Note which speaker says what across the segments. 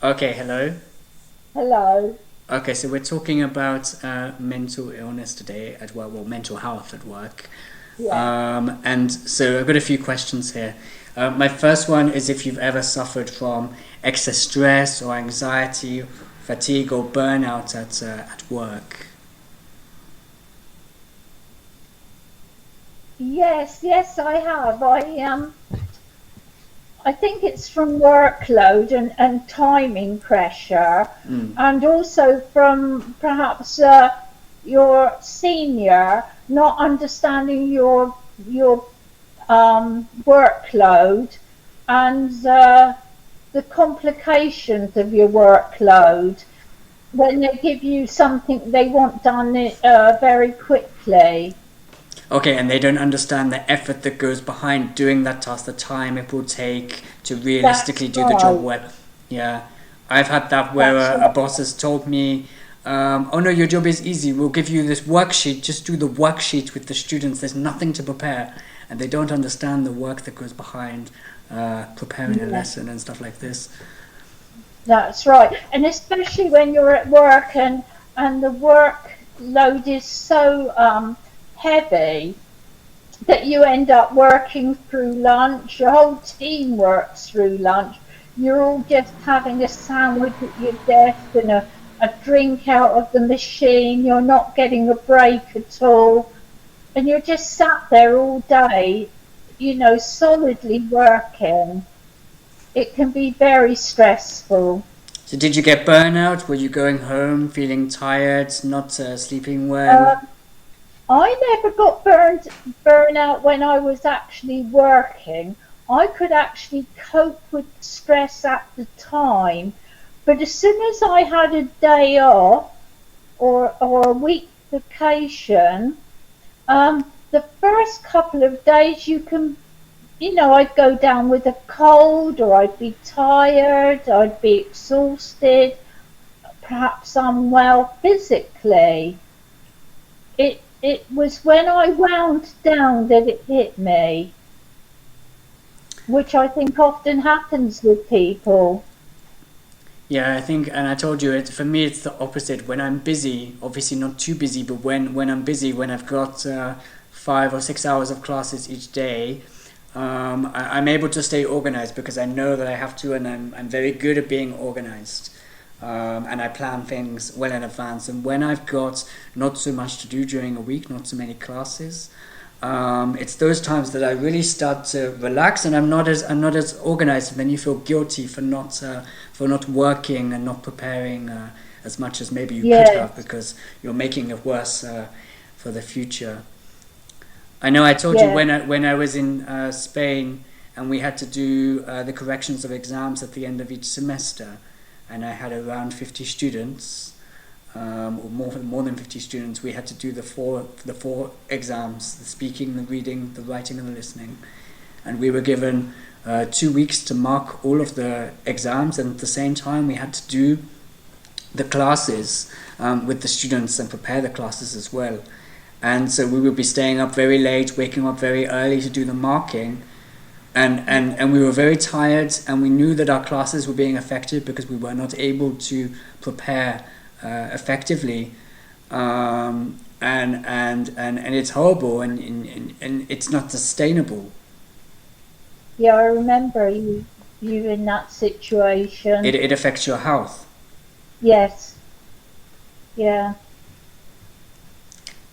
Speaker 1: Okay, hello.
Speaker 2: Hello.
Speaker 1: Okay, so we're talking about mental illness today at work, well, mental health at work.
Speaker 2: Yeah.
Speaker 1: And so I've got a few questions here. My first one is if you've ever suffered from excess stress or anxiety, fatigue or burnout at work.
Speaker 2: Yes, I have. I think it's from workload and timing pressure, and also from perhaps your senior not understanding your workload and the complications of your workload when they give you something they want done very quickly.
Speaker 1: Okay, and they don't understand the effort that goes behind doing that task, the time it will take to realistically
Speaker 2: That's
Speaker 1: do the job
Speaker 2: right.
Speaker 1: well. Yeah, I've had that where
Speaker 2: That's
Speaker 1: a
Speaker 2: right.
Speaker 1: boss has told me, "Oh no, your job is easy. We'll give you this worksheet. Just do the worksheet with the students. There's nothing to prepare," and they don't understand the work that goes behind preparing a
Speaker 2: Yeah.
Speaker 1: lesson and stuff like this.
Speaker 2: That's right. And especially when you're at work and the workload is so heavy that you end up working through lunch. Your whole team works through lunch. You're all just having a sandwich at your desk and a drink out of the machine. You're not getting a break at all. And you're just sat there all day, solidly working. It can be very stressful.
Speaker 1: So, did you get burnout? Were you going home feeling tired, not sleeping well?
Speaker 2: Um, I never got burnout when I was actually working. I could actually cope with stress at the time, but as soon as I had a day off or a week vacation, the first couple of days I'd go down with a cold or I'd be tired, I'd be exhausted, perhaps unwell physically. It was when I wound down that it hit me, which I think often happens with people.
Speaker 1: Yeah, I think, and I told you, for me, it's the opposite. When I'm busy, obviously not too busy, but when I'm busy, when I've got 5 or 6 hours of classes each day, I'm able to stay organized because I know that I have to, and I'm very good at being organized. And I plan things well in advance. And when I've got not so much to do during a week, not so many classes, it's those times that I really start to relax, and I'm not as organized. And then you feel guilty for not working and not preparing as much as maybe you could have
Speaker 2: Yes,
Speaker 1: because you're making it worse for the future. I know I told you
Speaker 2: yes,
Speaker 1: when I was in Spain and we had to do the corrections of exams at the end of each semester, and I had around 50 students, or more than 50 students. We had to do the four exams: the speaking, the reading, the writing, and the listening. And we were given 2 weeks to mark all of the exams, and at the same time we had to do the classes with the students and prepare the classes as well. And so we would be staying up very late, waking up very early to do the marking, and we were very tired, and we knew that our classes were being affected because we were not able to prepare effectively. And it's horrible, and it's not sustainable.
Speaker 2: yeah. I remember you in that
Speaker 1: it,
Speaker 2: situation.
Speaker 1: it affects your health.
Speaker 2: Yes, yeah.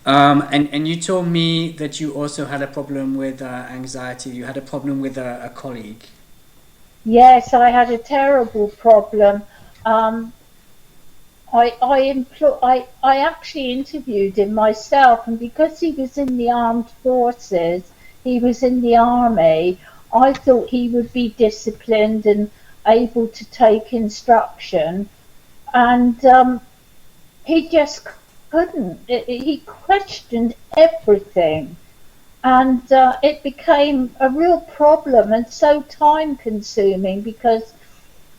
Speaker 1: And you told me that you also had a problem with anxiety. You had a problem with a colleague.
Speaker 2: Yes, I had a terrible problem. Um, I actually interviewed him myself, and because he was in the armed forces, he was in the army. I thought he would be disciplined and able to take instruction, and he just couldn't. He questioned everything, and it became a real problem and so time consuming because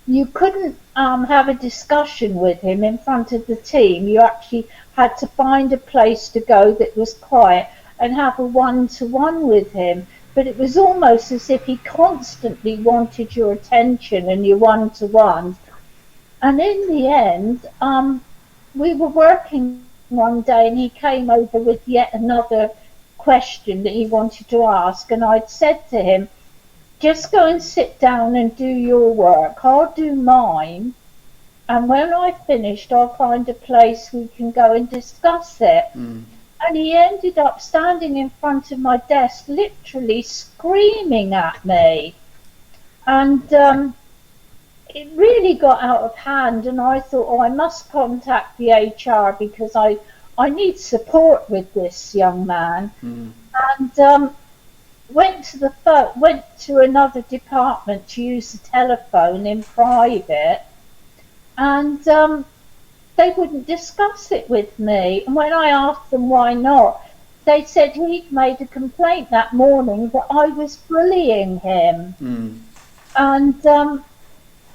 Speaker 2: you couldn't have a discussion with him in front of the team. You actually had to find a place to go that was quiet and have a one to one with him. But it was almost as if he constantly wanted your attention and your one to one. And in the end, we were working one day and he came over with yet another question that he wanted to ask. And I'd said to him, just go and sit down and do your work. I'll do mine. And when I've finished, I'll find a place we can go and discuss it.
Speaker 1: Mm.
Speaker 2: And he ended up standing in front of my desk, literally screaming at me. And it really got out of hand. And I thought, oh, I must contact the HR because I need support with this young man.
Speaker 1: Mm.
Speaker 2: And went to another department to use the telephone in private. And they wouldn't discuss it with me. And when I asked them why not, they said he'd made a complaint that morning that I was bullying him.
Speaker 1: Mm.
Speaker 2: And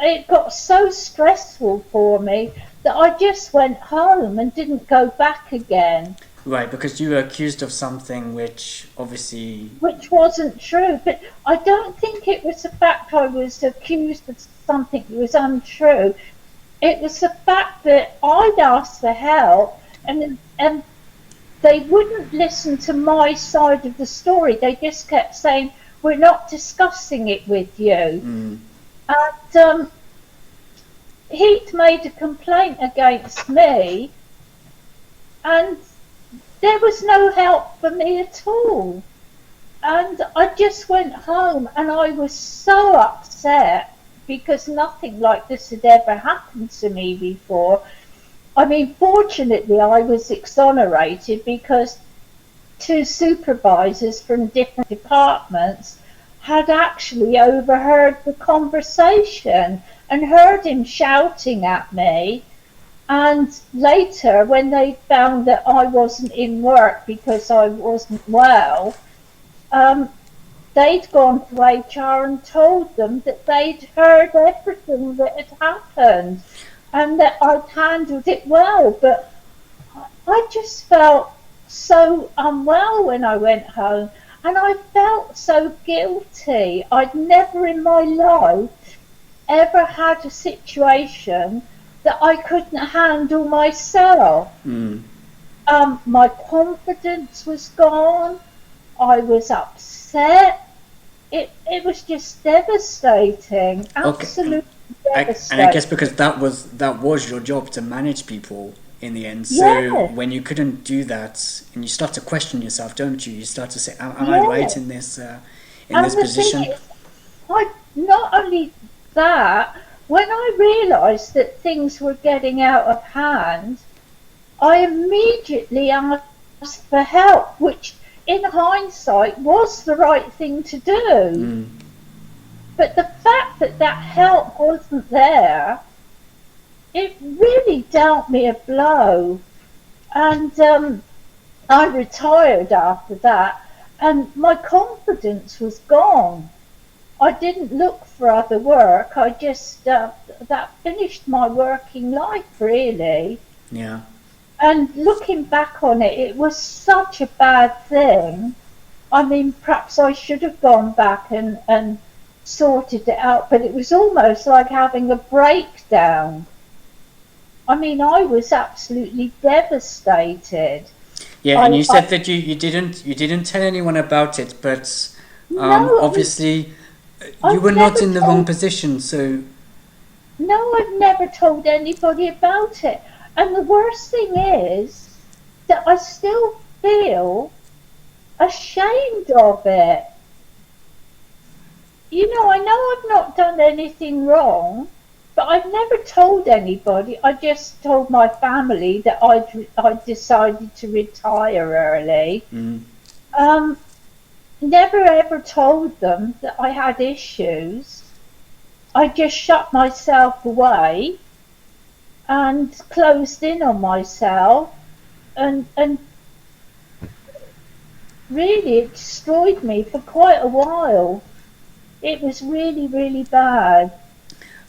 Speaker 2: it got so stressful for me that I just went home and didn't go back again.
Speaker 1: Right, because you were accused of something which obviously...
Speaker 2: Which wasn't true. But I don't think it was the fact I was accused of something that was untrue. It was the fact that I'd asked for help and they wouldn't listen to my side of the story. They just kept saying, we're not discussing it with you.
Speaker 1: Mm.
Speaker 2: And he'd made a complaint against me and there was no help for me at all. And I just went home and I was so upset because nothing like this had ever happened to me before. I mean, fortunately, I was exonerated because two supervisors from different departments had actually overheard the conversation and heard him shouting at me. And later, when they found that I wasn't in work because I wasn't well, they'd gone to HR and told them that they'd heard everything that had happened and that I'd handled it well. But I just felt so unwell when I went home and I felt so guilty. I'd never in my life ever had a situation that I couldn't handle myself.
Speaker 1: Mm.
Speaker 2: My confidence was gone. I was upset. It was just devastating. Absolutely devastating.
Speaker 1: And I guess because that was your job to manage people in the end. So
Speaker 2: Yeah.
Speaker 1: when you couldn't do that, and you start to question yourself, don't you? You start to say, "Am I
Speaker 2: Yeah.
Speaker 1: right in this
Speaker 2: And
Speaker 1: this
Speaker 2: the
Speaker 1: position?"
Speaker 2: thing is, not only that, when I realised that things were getting out of hand, I immediately asked for help, which in hindsight was the right thing to do.
Speaker 1: Mm.
Speaker 2: But the fact that that help wasn't there, it really dealt me a blow. And I retired after that, and my confidence was gone. I didn't look for other work. I just, that finished my working life, really.
Speaker 1: Yeah.
Speaker 2: And looking back on it, it was such a bad thing. I mean, perhaps I should have gone back and sorted it out, but it was almost like having a breakdown. I mean, I was absolutely devastated.
Speaker 1: Yeah, and you
Speaker 2: I-
Speaker 1: said that you didn't tell anyone about it, but
Speaker 2: No,
Speaker 1: obviously
Speaker 2: I've
Speaker 1: you were not
Speaker 2: never
Speaker 1: in the wrong
Speaker 2: told-
Speaker 1: position. So
Speaker 2: No, I've never told anybody about it. And the worst thing is that I still feel ashamed of it. You know, I know I've not done anything wrong, but I've never told anybody. I just told my family that I'd decided to retire early.
Speaker 1: mm,
Speaker 2: Never ever told them that I had issues. I just shut myself away and closed in on myself, and really it destroyed me for quite a while. It was really, really bad.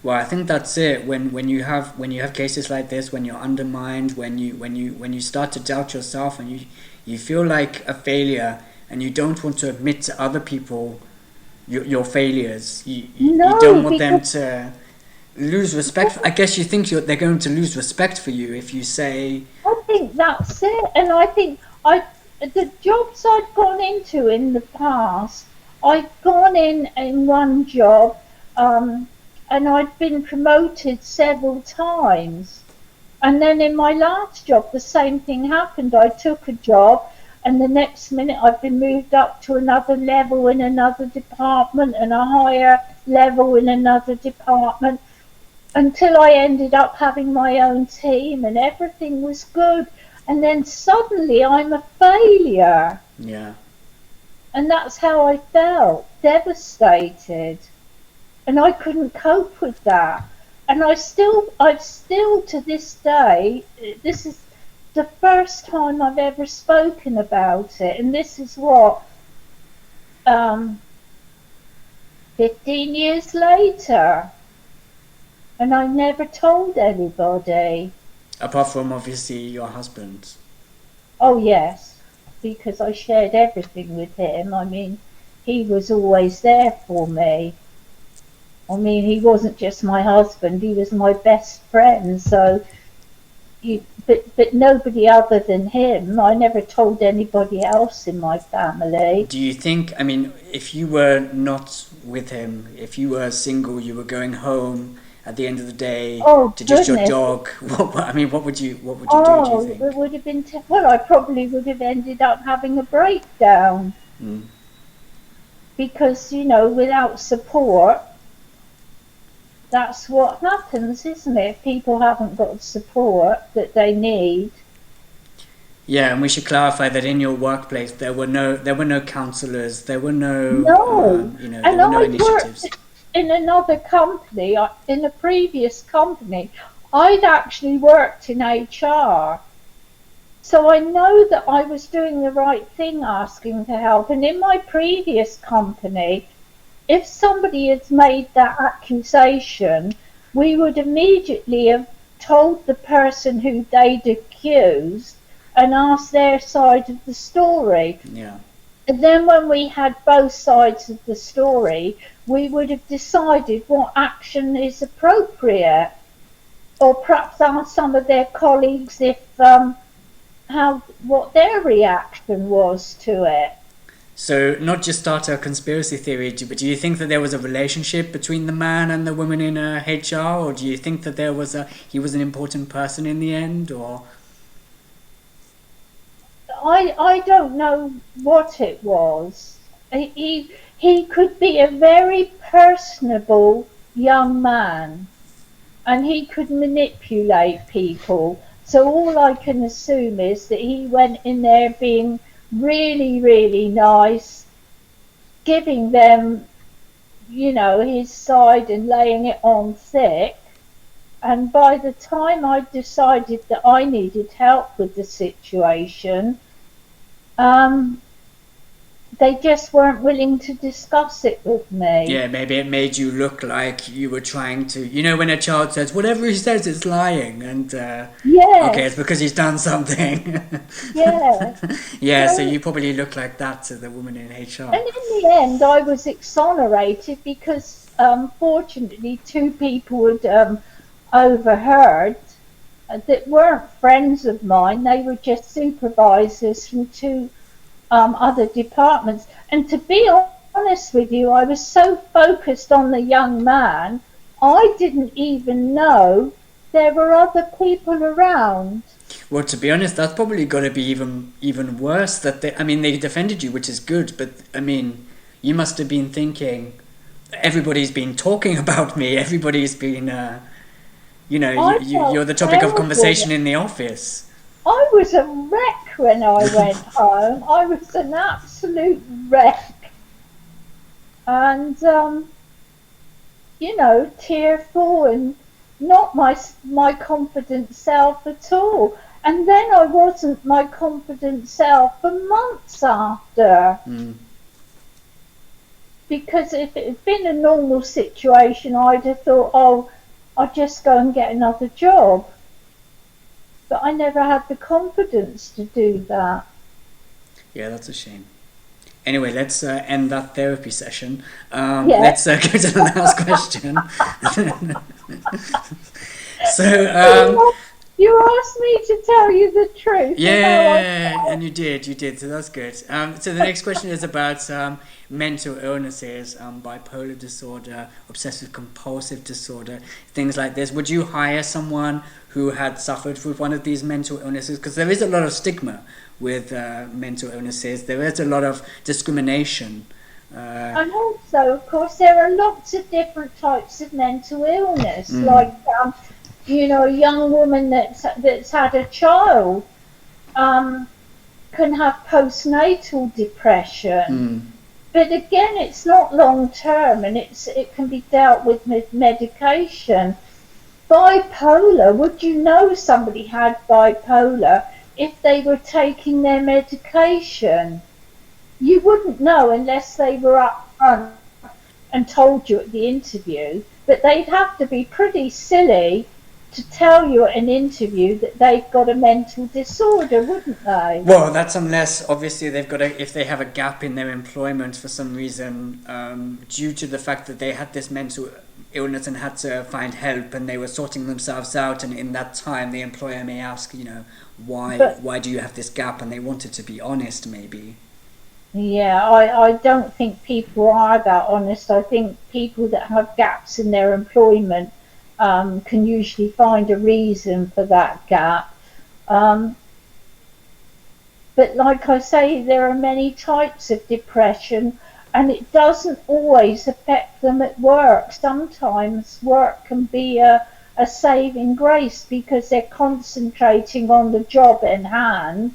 Speaker 1: well, I think that's it. When you have cases like this, when you're undermined, when you start to doubt yourself, and you feel like a failure, and you don't want to admit to other people your failures. You
Speaker 2: No,
Speaker 1: don't want them
Speaker 2: because-
Speaker 1: Lose respect. I guess you think they're going to lose respect for you if you say,
Speaker 2: I think that's it. And I think the jobs I'd gone into in the past, I'd gone in one job, and I'd been promoted several times. And then in my last job, the same thing happened. I took a job, and the next minute I've been moved up to another level in another department and a higher level in another department, until I ended up having my own team and everything was good. And then suddenly I'm a failure.
Speaker 1: yeah,
Speaker 2: And that's how I felt, devastated. And I couldn't cope with that. And I've still to this day, this is the first time I've ever spoken about it. And this is what, um, 15 years later. And I never told anybody.
Speaker 1: apart from obviously your husband.
Speaker 2: Oh, yes, because I shared everything with him. I mean, he was always there for me. I mean, he wasn't just my husband, he was my best friend. So, but nobody other than him. I never told anybody else in my family.
Speaker 1: Do you think, I mean, if you were not with him, if you were single, you were going home at the end of the day
Speaker 2: Oh,
Speaker 1: to just your
Speaker 2: goodness.
Speaker 1: dog, I mean, what would you do, do you
Speaker 2: Oh,
Speaker 1: think?
Speaker 2: it would have been, well, I probably would have ended up having a breakdown
Speaker 1: Mm.
Speaker 2: because, without support, that's what happens, isn't it? People haven't got support that they need.
Speaker 1: Yeah, and we should clarify that in your workplace there were no counselors, there were no
Speaker 2: No,
Speaker 1: there
Speaker 2: and
Speaker 1: were no
Speaker 2: I
Speaker 1: initiatives.
Speaker 2: worked in another company, in a previous company. I'd actually worked in HR. So I know that I was doing the right thing asking for help. And in my previous company, if somebody had made that accusation, we would immediately have told the person who they'd accused and asked their side of the story.
Speaker 1: Yeah.
Speaker 2: And then when we had both sides of the story, we would have decided what action is appropriate. Or perhaps ask some of their colleagues if what their reaction was to it.
Speaker 1: So not just start a conspiracy theory, but do you think that there was a relationship between the man and the woman in HR, or do you think that he was an important person in the end, or?
Speaker 2: I don't know what it was. He could be a very personable young man, and he could manipulate people. So all I can assume is that he went in there being really, really nice, giving them, his side and laying it on thick. And by the time I decided that I needed help with the situation, they just weren't willing to discuss it with me.
Speaker 1: Yeah, maybe it made you look like you were trying to, when a child says, whatever he says is lying, and, okay, it's
Speaker 2: Yes,
Speaker 1: because he's done something.
Speaker 2: yes.
Speaker 1: Yeah, so
Speaker 2: So,
Speaker 1: you probably look like that to the woman in
Speaker 2: and
Speaker 1: HR.
Speaker 2: in the end, I was exonerated because, fortunately, two people had overheard that weren't friends of mine. They were just supervisors from two other departments. And to be honest with you, I was so focused on the young man, I didn't even know there were other people around.
Speaker 1: Well, to be honest, that's probably got to be even worse. They defended you, which is good, but I mean, you must have been thinking, everybody's been talking about me. Everybody's been,
Speaker 2: I
Speaker 1: you're
Speaker 2: felt
Speaker 1: the topic of conversation
Speaker 2: terrible.
Speaker 1: in the office.
Speaker 2: I was a wreck when I went home. I was an absolute wreck. And, tearful and not my confident self at all. And then I wasn't my confident self for months after.
Speaker 1: Mm.
Speaker 2: Because if it had been a normal situation, I'd have thought, oh, I'll just go and get another job. But I never had the confidence to do that.
Speaker 1: Yeah, that's a shame. Anyway, let's end that therapy session.
Speaker 2: Yeah.
Speaker 1: Let's go to the last question. So,
Speaker 2: You asked me to tell you the truth.
Speaker 1: yeah, and you did. So that's good. So the next question is about mental illnesses, bipolar disorder, obsessive compulsive disorder, things like this. Would you hire someone who had suffered with one of these mental illnesses? Because there is a lot of stigma with mental illnesses. There is a lot of discrimination.
Speaker 2: And also, of course, there are lots of different types of mental illness.
Speaker 1: Mm.
Speaker 2: Like, a young woman that's had a child can have postnatal depression.
Speaker 1: Mm.
Speaker 2: But again, it's not long term, and it can be dealt with medication. Bipolar, would you know somebody had bipolar if they were taking their medication? You wouldn't know unless they were up front and told you at the interview. But they'd have to be pretty silly to tell you at an interview that they've got a mental disorder, wouldn't they?
Speaker 1: Well, that's unless obviously if they have a gap in their employment for some reason, due to the fact that they had this mental illness and had to find help, and they were sorting themselves out, and in that time the employer may ask, why do you have this gap, and they wanted to be honest, maybe.
Speaker 2: Yeah, I don't think people are that honest. I think people that have gaps in their employment can usually find a reason for that gap. But like I say, there are many types of depression, and it doesn't always affect them at work. Sometimes work can be a saving grace because they're concentrating on the job in hand,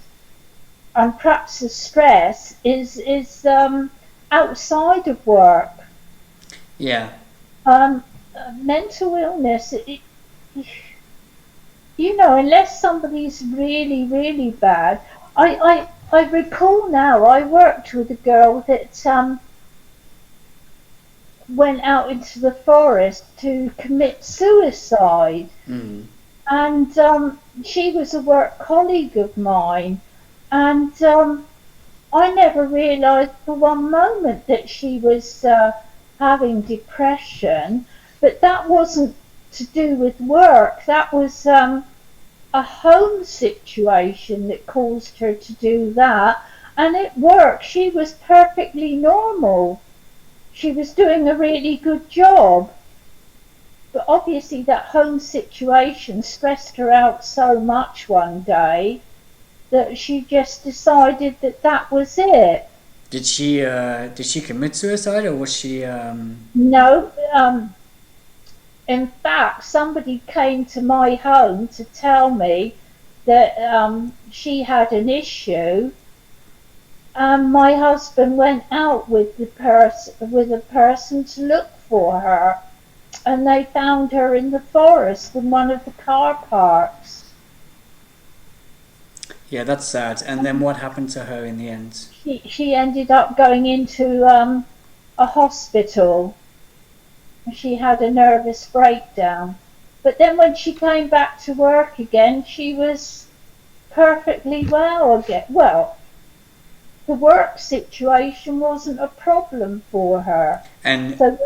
Speaker 2: and perhaps the stress is outside of work.
Speaker 1: Yeah.
Speaker 2: Mental illness, unless somebody's really, really bad. I recall now, I worked with a girl that went out into the forest to commit suicide.
Speaker 1: Mm.
Speaker 2: And she was a work colleague of mine. And I never realised for one moment that she was having depression. But that wasn't to do with work. That was a home situation that caused her to do that. And at work, she was perfectly normal. She was doing a really good job. But obviously that home situation stressed her out so much one day that she just decided that was it.
Speaker 1: Did she commit suicide, or was she?
Speaker 2: No. In fact, somebody came to my home to tell me that she had an issue, and my husband went out with a person to look for her, and they found her in the forest in one of the car parks.
Speaker 1: Yeah, that's sad. And then what happened to her in the end?
Speaker 2: She ended up going into a hospital. She had a nervous breakdown. But then when she came back to work again, she was perfectly well again. Well, the work situation wasn't a problem for her.
Speaker 1: And
Speaker 2: so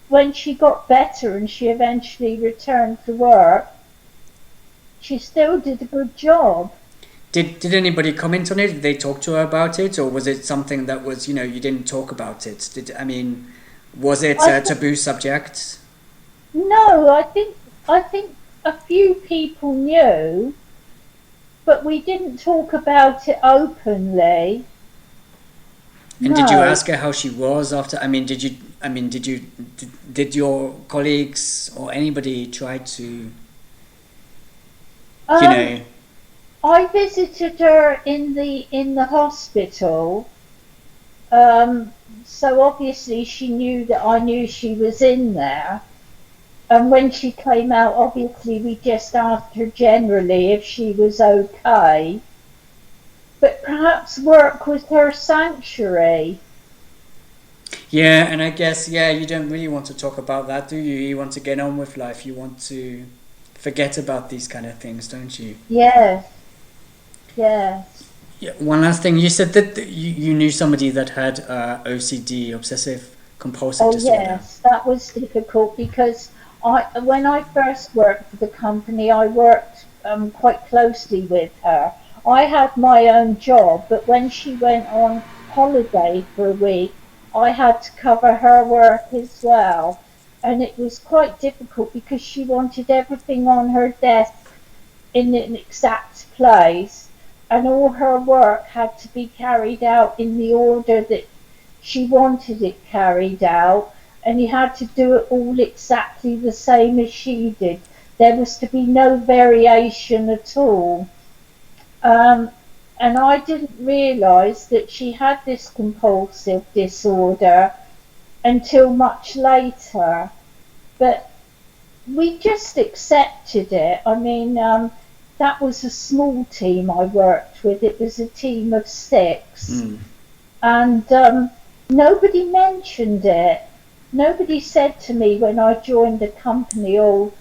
Speaker 2: when she got better and she eventually returned to work, she still did a good job.
Speaker 1: Did anybody comment on it? Did they talk to her about it, or was it something that was, you didn't talk about it? Was it a taboo subject?
Speaker 2: No, I think a few people knew, but we didn't talk about it openly.
Speaker 1: And no. Did you ask her how she was after? Did your colleagues or anybody try to,
Speaker 2: I visited her in the hospital. So obviously she knew that I knew she was in there. And when she came out, obviously we just asked her generally if she was okay. But perhaps work was her sanctuary.
Speaker 1: Yeah, and I guess, you don't really want to talk about that, do you? You want to get on with life. You want to forget about these kind of things, don't you?
Speaker 2: Yes. Yes.
Speaker 1: Yeah, one last thing. You said that you knew somebody that had OCD, obsessive compulsive disorder.
Speaker 2: Yes, that was difficult because When I first worked for the company, I worked quite closely with her. I had my own job, but when she went on holiday for a week, I had to cover her work as well. And it was quite difficult because she wanted everything on her desk in an exact place, and all her work had to be carried out in the order that she wanted it carried out, and you had to do it all exactly the same as she did. There was to be no variation at all. Um, and I didn't realise that she had this compulsive disorder until much later. But we just accepted it. I mean, that was a small team I worked with. It was a team of 6,
Speaker 1: Mm.
Speaker 2: and nobody mentioned it. Nobody said to me when I joined the company, "Oh,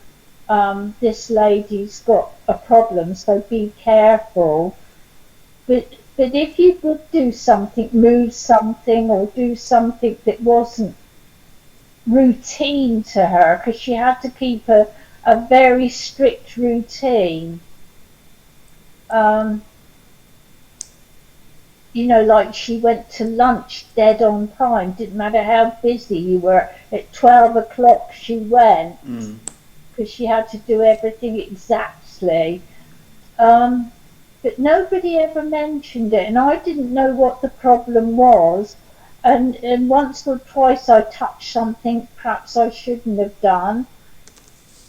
Speaker 2: this lady's got a problem, so be careful." But if you would do something, move something, or do something that wasn't routine to her, because she had to keep a very strict routine. Um, like she went to lunch dead on time. Didn't matter how busy you were. At 12 o'clock she went,
Speaker 1: Mm.
Speaker 2: because she had to do everything exactly. Um, but nobody ever mentioned it, and I didn't know what the problem was. And once or twice I touched something perhaps I shouldn't have done,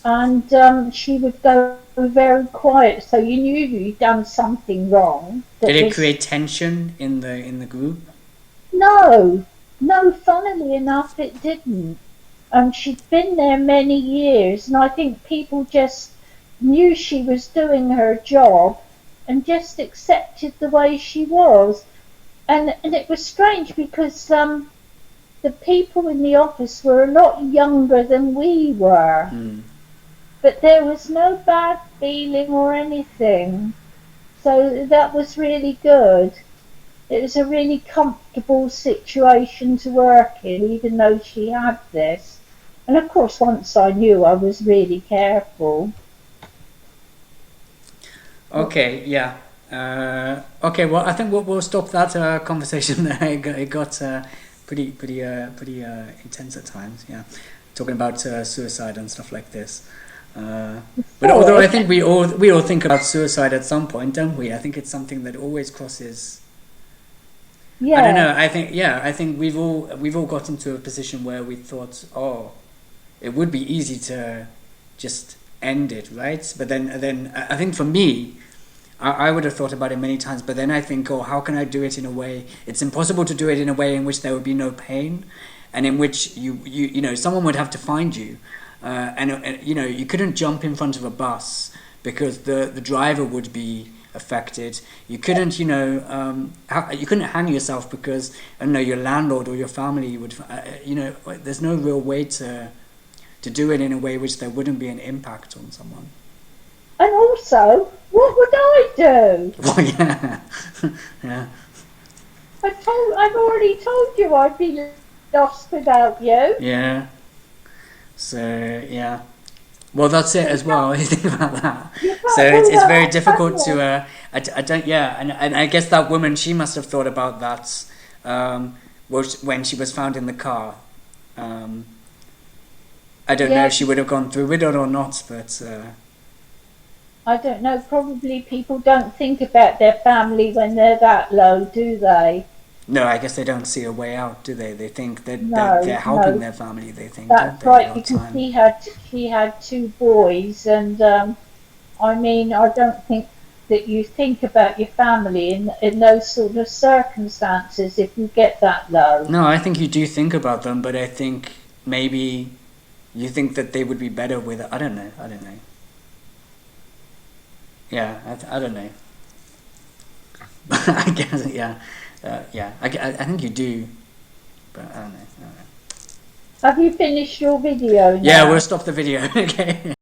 Speaker 2: and she would go very quiet, so you knew you'd done something wrong.
Speaker 1: Did it create tension in the group?
Speaker 2: No, no, funnily enough, it didn't. She'd been there many years, and I think people just knew she was doing her job and just accepted the way she was. And it was strange because the people in the office were a lot younger than we were,
Speaker 1: Mm.
Speaker 2: but there was no bad feeling or anything. So that was really good. It was a really comfortable situation to work in, even though she had this. And of course, once I knew, I was really careful.
Speaker 1: Okay, yeah. Okay, well, I think we'll stop that conversation there. It got pretty intense at times. Yeah, talking about suicide and stuff like this. But although I think we all think about suicide at some point, don't we? I think it's something that always crosses.
Speaker 2: Yeah.
Speaker 1: I don't know. I think we've all gotten to a position where we thought, oh, it would be easy to just end it, right? But then I think for me, I would have thought about it many times. But then I think, oh, how can I do it in a way? It's impossible to do it in a way in which there would be no pain, and in which you know someone would have to find you, and you couldn't jump in front of a bus because the driver would be affected. You couldn't you couldn't hang yourself because I don't know your landlord or your family would there's no real way to do it in a way which there wouldn't be an impact on someone.
Speaker 2: And also, what would I do?
Speaker 1: Well, yeah. Yeah.
Speaker 2: I've already told you I'd be lost without you.
Speaker 1: Yeah. So yeah. Well, that's it as well. You think about that. So it's very difficult to. I don't. Yeah, and I guess that woman, she must have thought about that. When she was found in the car. I don't know if she would have gone through with it or not, but.
Speaker 2: I don't know. Probably people don't think about their family when they're that low, do they?
Speaker 1: No, I guess they don't see a way out, do they? They think that they're helping their family. They think
Speaker 2: that's
Speaker 1: don't
Speaker 2: right,
Speaker 1: they,
Speaker 2: because he had 2 boys, and I mean, I don't think that you think about your family in those sort of circumstances if you get that low.
Speaker 1: No, I think you do think about them, but I think maybe you think that they would be better with it. I don't know. Yeah, I don't know. I guess, yeah. I think you do, but I don't know.
Speaker 2: Have you finished your video now?
Speaker 1: Yeah, we'll stop the video. Okay.